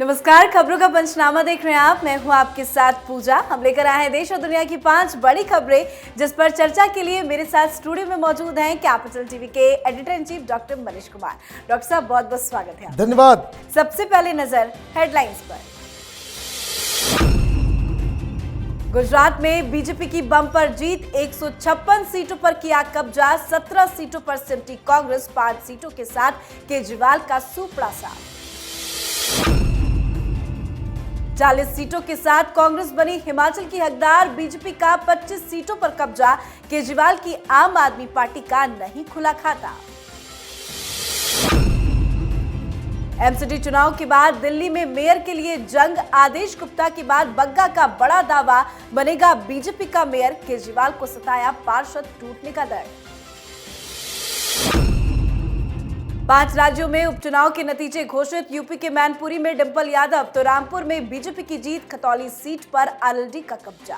नमस्कार, खबरों का पंचनामा देख रहे हैं आप। मैं हूं आपके साथ पूजा। हम लेकर आए हैं देश और दुनिया की 5 बड़ी खबरें, जिस पर चर्चा के लिए मेरे साथ स्टूडियो में मौजूद हैं कैपिटल टीवी के editor in chief doctor Manish Kumar. Doctor साहब, बहुत बहुत स्वागत है। धन्यवाद। सबसे पहले नजर हेडलाइंस पर। गुजरात में बीजेपी की बम्पर जीत, 156 सीटों पर किया कब्जा, 17 सीटों पर सिमटी कांग्रेस, 5 सीटों के साथ केजरीवाल का सुपड़ा साथ। 40 सीटों के साथ कांग्रेस बनी हिमाचल की हकदार, बीजेपी का 25 सीटों पर कब्जा, केजरीवाल की आम आदमी पार्टी का नहीं खुला खाता। एमसीडी चुनाव के बाद दिल्ली में मेयर के लिए जंग, आदेश गुप्ता के बाद बग्गा का बड़ा दावा, बनेगा बीजेपी का मेयर, केजरीवाल को सताया पार्षद टूटने का डर। 5 राज्यों में उपचुनाव के नतीजे घोषित, यूपी के मैनपुरी में डिंपल यादव तो रामपुर में बीजेपी की जीत, खतौली सीट पर आरएलडी का कब्जा।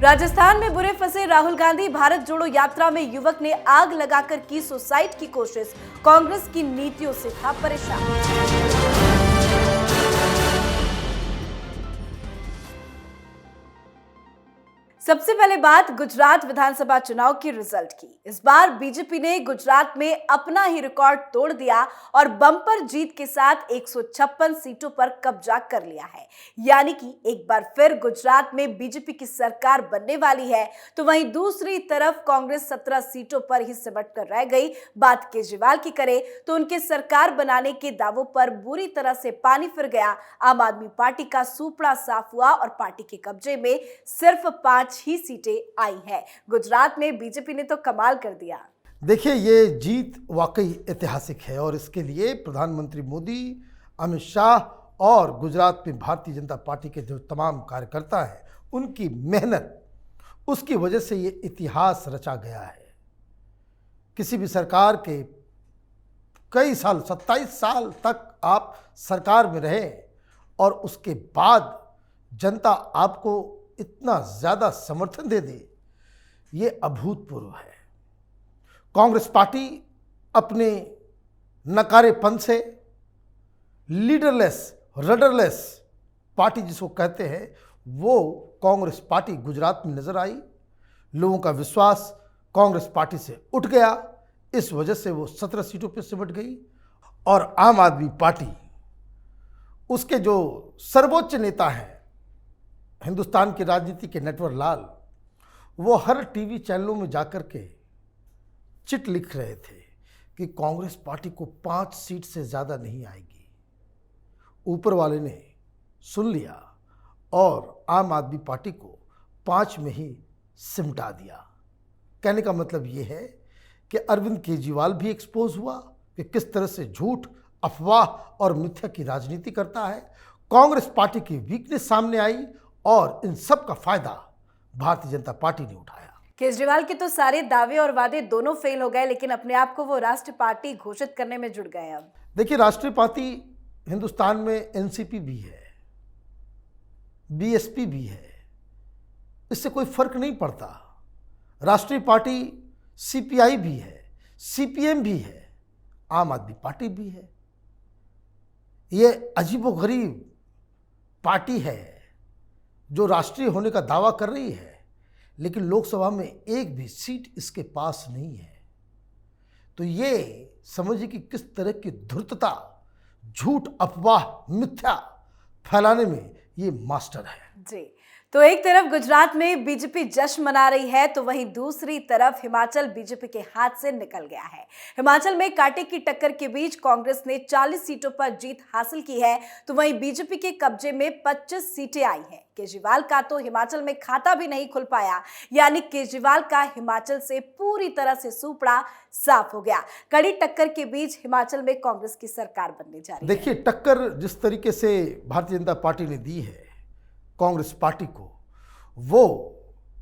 राजस्थान में बुरे फंसे राहुल गांधी, भारत जोड़ो यात्रा में युवक ने आग लगाकर की सुसाइड की कोशिश, कांग्रेस की नीतियों से था परेशान। सबसे पहले बात गुजरात विधानसभा चुनाव की रिजल्ट की। इस बार बीजेपी ने गुजरात में अपना ही रिकॉर्ड तोड़ दिया और बम्पर जीत के साथ 156 सीटों पर कब्जा कर लिया है। यानी कि एक बार फिर गुजरात में बीजेपी की सरकार बनने वाली है। तो वहीं दूसरी तरफ कांग्रेस 17 सीटों पर ही सिमट कर रह गई। बात केजरीवाल की करें तो उनके सरकार बनाने के दावों पर बुरी तरह से पानी फिर गया। आम आदमी पार्टी का सुपड़ा साफ हुआ और पार्टी के कब्जे में सिर्फ 5 ही सीटें आई हैं। गुजरात में बीजेपी ने तो कमाल कर दिया। देखिए, ये जीत वाकई ऐतिहासिक है और इसके लिए प्रधानमंत्री मोदी, अमित शाह और गुजरात में भारतीय जनता पार्टी के जो तमाम कार्यकर्ता हैं, उनकी मेहनत, उसकी वजह से ये इतिहास रचा गया है। किसी भी सरकार के कई साल, 27 साल तक आप सरकार में रहे और उसके बाद जनता आपको इतना ज़्यादा समर्थन दे दे, ये अभूतपूर्व है। कांग्रेस पार्टी अपने नकारेपन से, लीडरलेस, रडरलेस पार्टी जिसको कहते हैं, वो कांग्रेस पार्टी गुजरात में नजर आई। लोगों का विश्वास कांग्रेस पार्टी से उठ गया। इस वजह से वो 17 सीटों पर सिमट गई और आम आदमी पार्टी, उसके जो सर्वोच्च नेता हैं हिंदुस्तान की राजनीति के नटवर लाल, वो हर टीवी चैनलों में जाकर के चिट लिख रहे थे कि कांग्रेस पार्टी को 5 सीट से ज़्यादा नहीं आएगी। ऊपर वाले ने सुन लिया और आम आदमी पार्टी को 5 में ही सिमटा दिया। कहने का मतलब ये है कि अरविंद केजरीवाल भी एक्सपोज हुआ कि किस तरह से झूठ, अफवाह और मिथ्या की राजनीति करता है। कांग्रेस पार्टी की वीकनेस सामने आई और इन सब का फायदा भारतीय जनता पार्टी ने उठाया। केजरीवाल के तो सारे दावे और वादे दोनों फेल हो गए, लेकिन अपने आप को वो राष्ट्रीय पार्टी घोषित करने में जुट गए। अब देखिए, राष्ट्रीय पार्टी हिंदुस्तान में एनसीपी भी है, बीएसपी भी है, इससे कोई फर्क नहीं पड़ता। राष्ट्रीय पार्टी सीपीआई भी है, सीपीएम भी है, आम आदमी पार्टी भी है। ये अजीबोगरीब पार्टी है जो राष्ट्रीय होने का दावा कर रही है, लेकिन लोकसभा में एक भी सीट इसके पास नहीं है। तो ये समझिए कि किस तरह की धूर्तता, झूठ, अफवाह, मिथ्या फैलाने में ये मास्टर है जी। तो एक तरफ गुजरात में बीजेपी जश्न मना रही है, तो वहीं दूसरी तरफ हिमाचल बीजेपी के हाथ से निकल गया है। हिमाचल में कांटे की टक्कर के बीच कांग्रेस ने 40 सीटों पर जीत हासिल की है, तो वहीं बीजेपी के कब्जे में 25 सीटें आई हैं। केजरीवाल का तो हिमाचल में खाता भी नहीं खुल पाया, यानी केजरीवाल का हिमाचल से पूरी तरह से सुपड़ा साफ हो गया। कड़ी टक्कर के बीच हिमाचल में कांग्रेस की सरकार बनने जा रही है। देखिए, टक्कर जिस तरीके से भारतीय जनता पार्टी ने दी है कांग्रेस पार्टी को, वो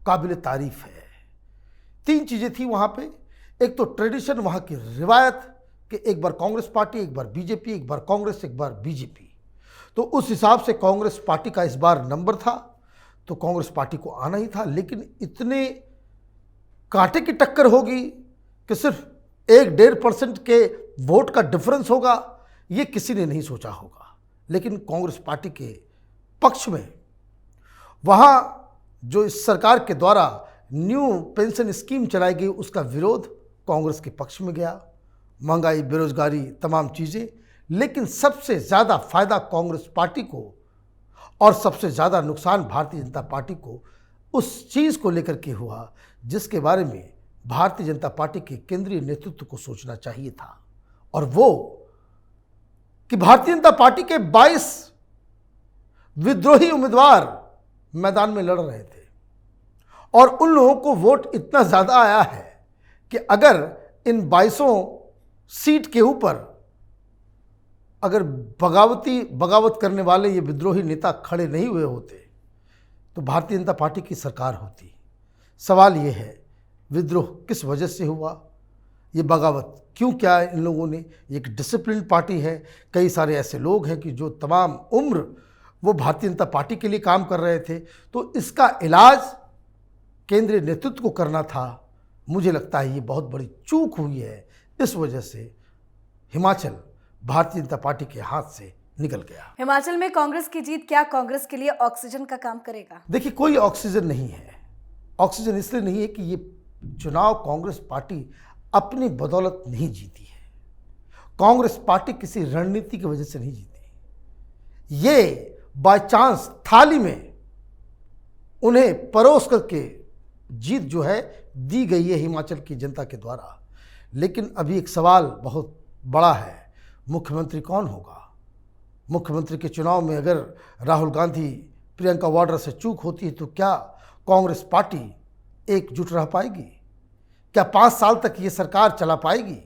काबिल तारीफ है। 3 चीज़ें थी वहाँ पे। एक तो ट्रेडिशन, वहाँ की रिवायत कि एक बार कांग्रेस पार्टी, एक बार बीजेपी, एक बार कांग्रेस, एक बार बीजेपी। तो उस हिसाब से कांग्रेस पार्टी का इस बार नंबर था, तो कांग्रेस पार्टी को आना ही था। लेकिन इतने कांटे की टक्कर होगी कि सिर्फ 1-1.5% के वोट का डिफरेंस होगा, ये किसी ने नहीं सोचा होगा, लेकिन कांग्रेस पार्टी के पक्ष में वहाँ जो इस सरकार के द्वारा न्यू पेंशन स्कीम चलाई गई उसका विरोध कांग्रेस के पक्ष में गया। महंगाई, बेरोजगारी, तमाम चीज़ें, लेकिन सबसे ज़्यादा फायदा कांग्रेस पार्टी को और सबसे ज़्यादा नुकसान भारतीय जनता पार्टी को उस चीज़ को लेकर के हुआ जिसके बारे में भारतीय जनता पार्टी के केंद्रीय नेतृत्व को सोचना चाहिए था, और वो कि भारतीय जनता पार्टी के 22 विद्रोही उम्मीदवार मैदान में लड़ रहे थे और उन लोगों को वोट इतना ज़्यादा आया है कि अगर इन 22 सीट के ऊपर अगर बगावत करने वाले ये विद्रोही नेता खड़े नहीं हुए होते तो भारतीय जनता पार्टी की सरकार होती। सवाल ये है, विद्रोह किस वजह से हुआ, ये बगावत क्यों किया है इन लोगों ने? एक डिसिप्लिन पार्टी है, कई सारे ऐसे लोग हैं कि जो तमाम उम्र वो भारतीय जनता पार्टी के लिए काम कर रहे थे, तो इसका इलाज केंद्रीय नेतृत्व को करना था। मुझे लगता है ये बहुत बड़ी चूक हुई है, इस वजह से हिमाचल भारतीय जनता पार्टी के हाथ से निकल गया। हिमाचल में कांग्रेस की जीत क्या कांग्रेस के लिए ऑक्सीजन का काम करेगा? देखिए, कोई ऑक्सीजन नहीं है। ऑक्सीजन इसलिए नहीं है कि ये चुनाव कांग्रेस पार्टी अपनी बदौलत नहीं जीती है। कांग्रेस पार्टी किसी रणनीति की वजह से नहीं जीती। ये बाय चांस थाली में उन्हें परोस करके जीत जो है दी गई है हिमाचल की जनता के द्वारा। लेकिन अभी एक सवाल बहुत बड़ा है, मुख्यमंत्री कौन होगा? मुख्यमंत्री के चुनाव में अगर राहुल गांधी, प्रियंका वाड्रा से चूक होती है तो क्या कांग्रेस पार्टी एकजुट रह पाएगी? क्या 5 साल तक ये सरकार चला पाएगी?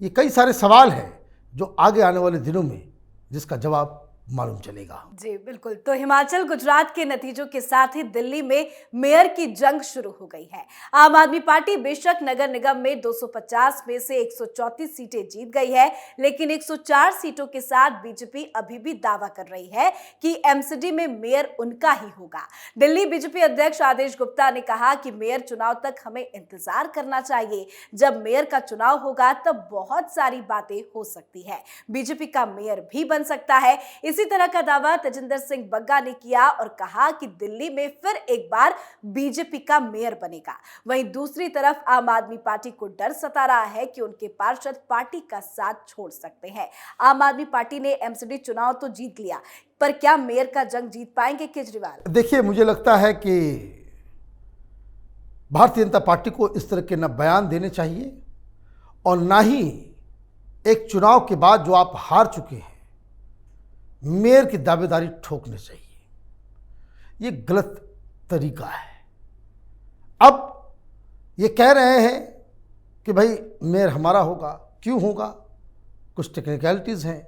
ये कई सारे सवाल हैं जो आगे आने वाले दिनों में जिसका जवाब मालूम चलेगा। जी बिल्कुल। तो हिमाचल गुजरात के नतीजों के साथ ही दिल्ली में मेयर की जंग शुरू हो गई है। आम आदमी पार्टी बेशक नगर निगम में 250 में से 134 सीटें जीत गई है, लेकिन 104 सीटों के साथ बीजेपी अभी भी दावा कर रही है कि एमसीडी में मेयर उनका ही होगा। दिल्ली बीजेपी अध्यक्ष आदेश गुप्ता ने कहा कि मेयर चुनाव तक हमें इंतजार करना चाहिए। जब मेयर का चुनाव होगा तब बहुत सारी बातें हो सकती है, बीजेपी का मेयर भी बन सकता है। इसी तरह का दावा तेजिंदर सिंह बग्गा ने किया और कहा कि दिल्ली में फिर एक बार बीजेपी का मेयर बनेगा। वहीं दूसरी तरफ आम आदमी पार्टी को डर सता रहा है कि उनके पार्षद पार्टी का साथ छोड़ सकते हैं। आम आदमी पार्टी ने एमसीडी चुनाव तो जीत लिया, पर क्या मेयर का जंग जीत पाएंगे केजरीवाल? देखिए, मुझे लगता है कि भारतीय जनता पार्टी को इस तरह के न बयान देने चाहिए और ना ही एक चुनाव के बाद जो आप हार चुके हैं मेयर की दावेदारी ठोकनी चाहिए। ये गलत तरीका है। अब ये कह रहे हैं कि भाई मेयर हमारा होगा, क्यों होगा? कुछ टेक्निकलिटीज़ हैं,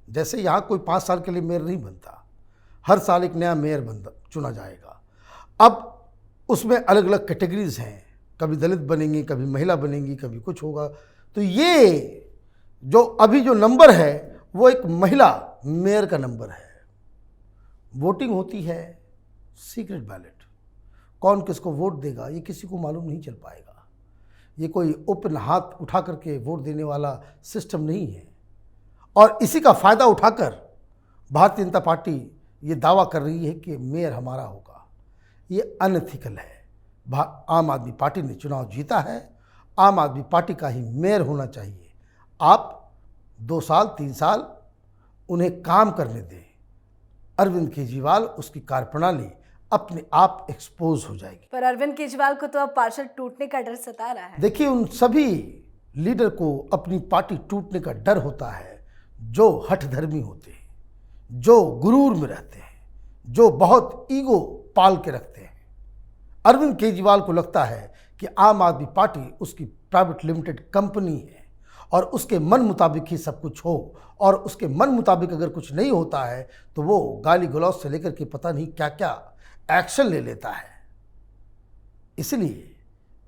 जैसे यहाँ कोई 5 साल के लिए मेयर नहीं बनता, हर साल एक नया मेयर चुना जाएगा। अब उसमें अलग अलग कैटेगरीज हैं, कभी दलित बनेंगी, कभी महिला बनेंगी, कभी कुछ होगा। तो ये जो अभी जो नंबर है वो एक महिला मेयर का नंबर है। वोटिंग होती है सीक्रेट बैलेट, कौन किसको वोट देगा ये किसी को मालूम नहीं चल पाएगा। ये कोई ओपन हाथ उठा करके वोट देने वाला सिस्टम नहीं है, और इसी का फ़ायदा उठाकर भारतीय जनता पार्टी ये दावा कर रही है कि मेयर हमारा होगा। ये अनएथिकल है। आम आदमी पार्टी ने चुनाव जीता है, आम आदमी पार्टी का ही मेयर होना चाहिए। आप 2 साल 3 साल उन्हें काम करने दें। अरविंद केजरीवाल, उसकी कार्यप्रणाली अपने आप एक्सपोज हो जाएगी। पर अरविंद केजरीवाल को तो अब पार्षद टूटने का डर सता रहा है। देखिए, उन सभी लीडर को अपनी पार्टी टूटने का डर होता है जो हठधर्मी होते हैं, जो गुरूर में रहते हैं, जो बहुत ईगो पाल के रखते हैं। अरविंद केजरीवाल को लगता है कि आम आदमी पार्टी उसकी प्राइवेट लिमिटेड कंपनी है और उसके मन मुताबिक ही सब कुछ हो, और उसके मन मुताबिक अगर कुछ नहीं होता है तो वो गाली गलौज से लेकर के पता नहीं क्या क्या एक्शन ले लेता है। इसलिए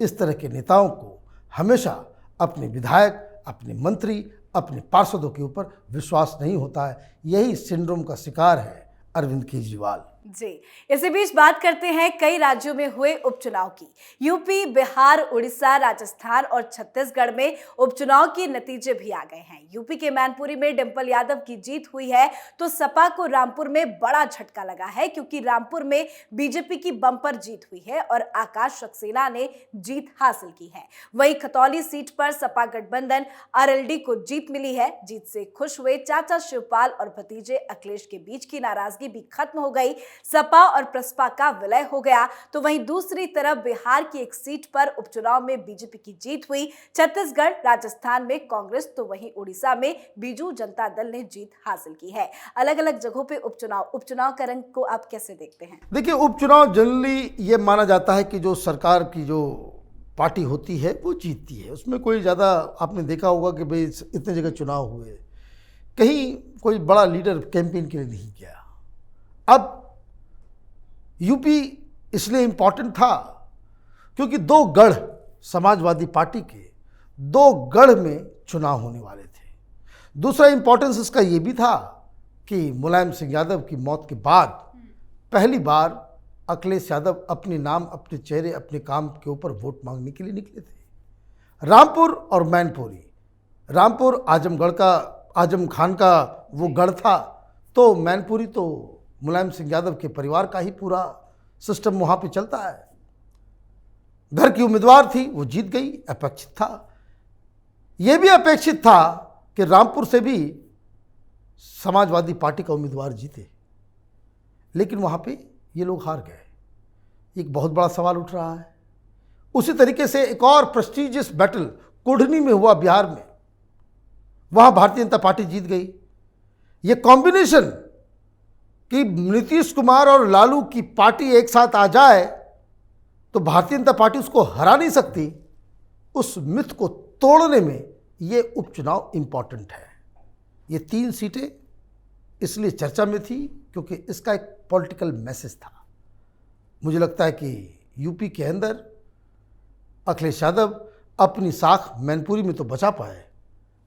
इस तरह के नेताओं को हमेशा अपने विधायक, अपने मंत्री, अपने पार्षदों के ऊपर विश्वास नहीं होता है। यही सिंड्रोम का शिकार है अरविंद केजरीवाल। जी, इसी बीच बात करते हैं कई राज्यों में हुए उपचुनाव की। यूपी, बिहार, उड़ीसा, राजस्थान और छत्तीसगढ़ में उपचुनाव के नतीजे भी आ गए हैं। यूपी के मैनपुरी में डिंपल यादव की जीत हुई है, तो सपा को रामपुर में बड़ा झटका लगा है, क्योंकि रामपुर में बीजेपी की बम्पर जीत हुई है और आकाश सक्सेना ने जीत हासिल की है। वहीं खतौली सीट पर सपा गठबंधन आरएलडी को जीत मिली है। जीत से खुश हुए चाचा शिवपाल और भतीजे अखिलेश के बीच की नाराजगी भी खत्म हो गई। सपा और प्रसपा का विलय हो गया। तो वहीं दूसरी तरफ बिहार की एक सीट पर उपचुनाव में बीजेपी की जीत हुई। छत्तीसगढ़, राजस्थान में कांग्रेस, तो वहीं उड़ीसा में बीजू जनता दल ने जीत हासिल की है। अलग अलग जगहों पे उपचुनाव का रंग को आप कैसे देखते हैं? देखिए, उपचुनाव जनरली ये माना जाता है कि जो सरकार की जो पार्टी होती है वो जीतती है। उसमें कोई ज़्यादा, आपने देखा होगा कि भाई इतने जगह चुनाव हुए, कहीं कोई बड़ा लीडर कैंपेन के लिए नहीं गया। अब यूपी इसलिए इम्पॉर्टेंट था क्योंकि दो गढ़, समाजवादी पार्टी के दो गढ़ में चुनाव होने वाले थे। दूसरा इम्पॉर्टेंस इसका ये भी था कि मुलायम सिंह यादव की मौत के बाद पहली बार अखिलेश यादव अपने नाम, अपने चेहरे, अपने काम के ऊपर वोट मांगने के लिए निकले थे। रामपुर और मैनपुरी, रामपुर आजम खान का वो गढ़ था, तो मैनपुरी तो मुलायम सिंह यादव के परिवार का ही पूरा सिस्टम वहाँ पे चलता है। घर की उम्मीदवार थी, वो जीत गई, अपेक्षित था। ये भी अपेक्षित था कि रामपुर से भी समाजवादी पार्टी का उम्मीदवार जीते, लेकिन वहाँ पे ये लोग हार गए। एक बहुत बड़ा सवाल उठ रहा है। उसी तरीके से एक और प्रेस्टीजियस बैटल कोढ़नी में हुआ बिहार में, वहाँ भारतीय जनता पार्टी जीत गई। ये कॉम्बिनेशन कि नीतीश कुमार और लालू की पार्टी एक साथ आ जाए तो भारतीय जनता पार्टी उसको हरा नहीं सकती, उस मिथ को तोड़ने में ये उपचुनाव इंपॉर्टेंट है। ये 3 सीटें इसलिए चर्चा में थी क्योंकि इसका एक पॉलिटिकल मैसेज था। मुझे लगता है कि यूपी के अंदर अखिलेश यादव अपनी साख मैनपुरी में तो बचा पाए,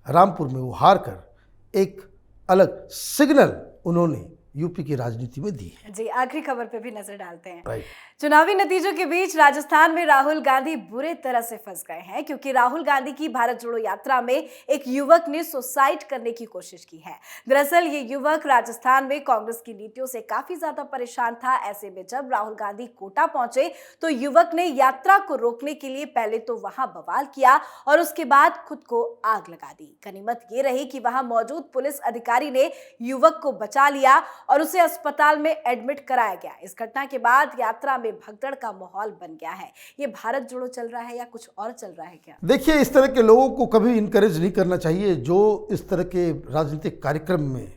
रामपुर में वो हार कर एक अलग सिग्नल उन्होंने यूपी की राजनीति में दी है। जी, आखिरी खबर पे भी नजर डालते हैं। राइट। चुनावी नतीजों के बीच राजस्थान में राहुल गांधी बुरे तरह से फंस गए हैं, क्योंकि राहुल गांधी की भारत जोड़ो यात्रा में एक युवक ने सुसाइड करने की कोशिश की है। दरअसल ये युवक राजस्थान में कांग्रेस की नीतियों से काफी ज्यादा परेशान था। ऐसे में जब राहुल गांधी कोटा पहुंचे तो युवक ने यात्रा को रोकने के लिए पहले तो वहां बवाल किया और उसके बाद खुद को आग लगा दी। गनीमत ये रही कि वहां मौजूद पुलिस अधिकारी ने युवक को बचा लिया और उसे अस्पताल में एडमिट कराया गया। इस घटना के बाद यात्रा में भगदड़ का माहौल बन गया है। ये भारत जोड़ो चल रहा है या कुछ और चल रहा है क्या? देखिए, इस तरह के लोगों को कभी इनकरेज नहीं करना चाहिए जो इस तरह के राजनीतिक कार्यक्रम में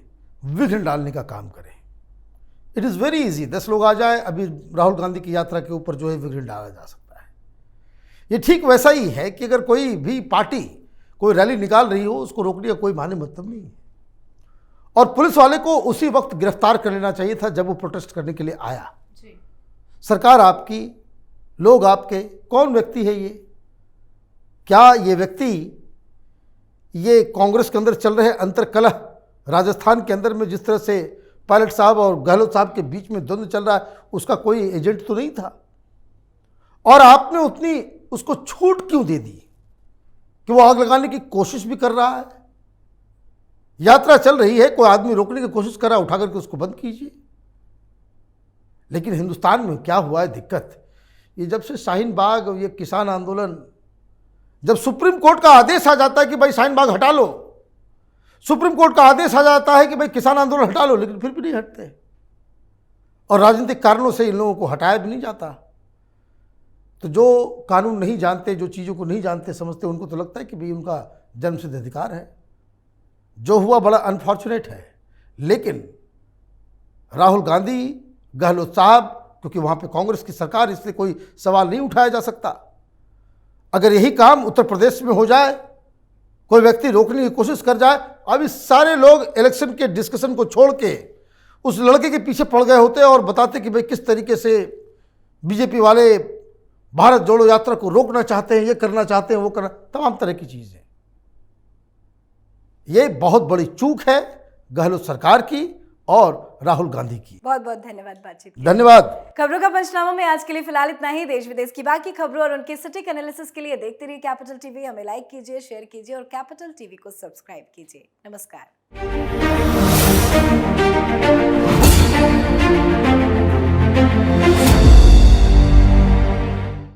विघ्न डालने का काम करें। इट इज़ वेरी इजी, 10 लोग आ जाए, अभी राहुल गांधी की यात्रा के ऊपर जो है विघ्न डाला जा सकता है। ये ठीक वैसा ही है कि अगर कोई भी पार्टी कोई रैली निकाल रही हो, उसको रोकने का कोई माने मतलब नहीं है। और पुलिस वाले को उसी वक्त गिरफ्तार कर लेना चाहिए था जब वो प्रोटेस्ट करने के लिए आया। जी। सरकार आपकी, लोग आपके, कौन व्यक्ति है ये? क्या ये व्यक्ति ये कांग्रेस के अंदर चल रहे अंतर्कलह, राजस्थान के अंदर में जिस तरह से पायलट साहब और गहलोत साहब के बीच में द्वंद्व चल रहा है, उसका कोई एजेंट तो नहीं था? और आपने उतनी उसको छूट क्यों दे दी कि वो आग लगाने की कोशिश भी कर रहा है? यात्रा चल रही है, कोई आदमी रोकने की कोशिश कर रहा है, उठा करके उसको बंद कीजिए। लेकिन हिंदुस्तान में क्या हुआ है दिक्कत, ये जब से शाहीन बाग, ये किसान आंदोलन, जब सुप्रीम कोर्ट का आदेश आ जाता है कि भाई शाहीन बाग हटा लो, सुप्रीम कोर्ट का आदेश आ जाता है कि भाई किसान आंदोलन हटा लो, लेकिन फिर भी नहीं हटते और राजनीतिक कारणों से इन लोगों को हटाया भी नहीं जाता। तो जो कानून नहीं जानते, जो चीज़ों को नहीं जानते समझते, उनको तो लगता है कि भाई उनका जन्मसिद्ध अधिकार है। जो हुआ बड़ा अनफॉर्चुनेट है, लेकिन राहुल गांधी, गहलोत साहब, क्योंकि वहाँ पे कांग्रेस की सरकार, इसलिए कोई सवाल नहीं उठाया जा सकता। अगर यही काम उत्तर प्रदेश में हो जाए, कोई व्यक्ति रोकने की कोशिश कर जाए, अब इस सारे लोग इलेक्शन के डिस्कशन को छोड़ के उस लड़के के पीछे पड़ गए होते और बताते कि भाई किस तरीके से बीजेपी वाले भारत जोड़ो यात्रा को रोकना चाहते हैं, ये करना चाहते हैं, वो करना, तमाम तरह की चीज़ें। ये बहुत बड़ी चूक है गहलोत सरकार की और राहुल गांधी की। बहुत बहुत धन्यवाद बातचीत के लिए। धन्यवाद। खबरों का पंचनामा में आज के लिए फिलहाल इतना ही। देश विदेश की बाकी खबरों और उनके सटीक एनालिसिस के लिए देखते रहिए कैपिटल टीवी। हमें लाइक कीजिए, शेयर कीजिए और कैपिटल टीवी को सब्सक्राइब कीजिए। नमस्कार।